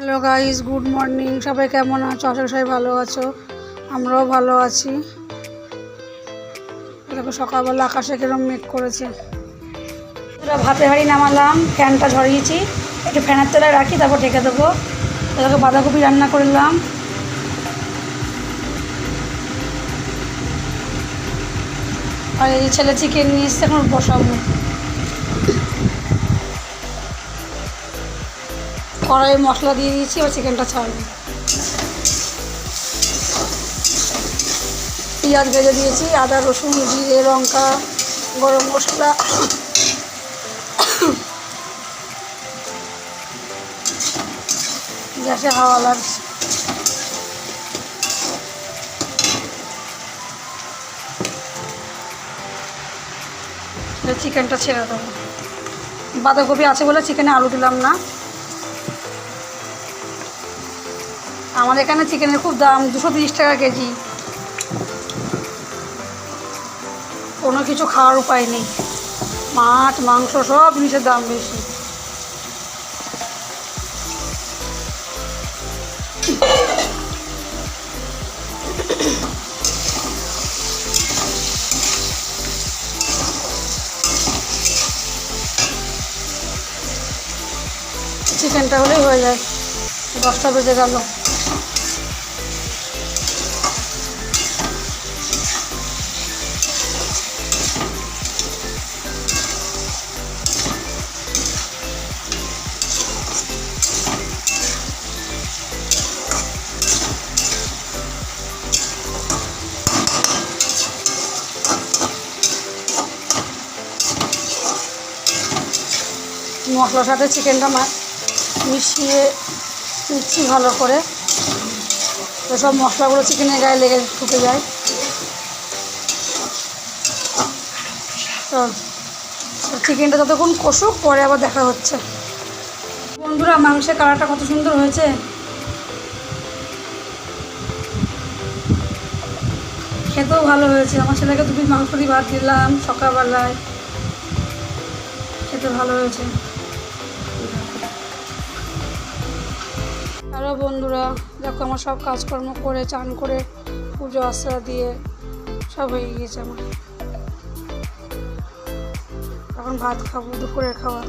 Hello guys, good morning. সবাই কেমন আছো? আশা করি সবাই ভালো আছো, আমরাও ভালো আছি। দেখো সকালবেলা আকাশে কিরকম মেঘ করেছে। ভাতের হাঁড়ি নামালাম, ফ্যানটা ঝরিয়েছি, একটু ফ্যানের তলায় রাখি, তারপর ঢেকে দেবো। দেখো বাঁধাকপি রান্না করলাম, আর এই ছেলে চিকেন নিয়ে এসছে, এখন বসাবো। কড়াইয়ে মশলা দিয়ে দিয়েছি, এবার চিকেনটা ছাড়বো। পেঁয়াজ ভেজে দিয়েছি, আদা রসুন জিরে লঙ্কা গরম মশলা, গ্যাসে হাওয়া লাগছে। চিকেনটা ছেড়ে দেবো। বাঁধাকপি আছে বলে চিকেনে আলু দিলাম না। আমাদের এখানে চিকেনের খুব দাম, 230 টাকা কেজি। কোনো কিছু খাওয়ার উপায় নেই, মাছ মাংস সব জিনিসের দাম বেশি। চিকেনটা হলেই হয়ে যায়। 10টা বেজে গেল। মশলার সাথে চিকেনটা মিশিয়ে নিচ্ছি ভালো করে, তো সব মশলাগুলো চিকেনের গায়ে লেগে ঢুকে যায়। তো চিকেনটা যতক্ষণ কষুক, পরে আবার দেখা হচ্ছে। বন্ধুরা, মাংসের কালারটা কত সুন্দর হয়েছে, খেতেও ভালো হয়েছে। আমার ছেলেকে 2 পিস মাংস দিয়ে ভাত দিলাম সকালবেলায়, খেতে ভালো হয়েছে। আরও বন্ধুরা দেখো, আমার সব কাজকর্ম করে চান করে পুজো আশ্রা দিয়ে সব হয়ে গিয়েছে আমার। এখন ভাত খাবো, দুপুরের খাওয়া।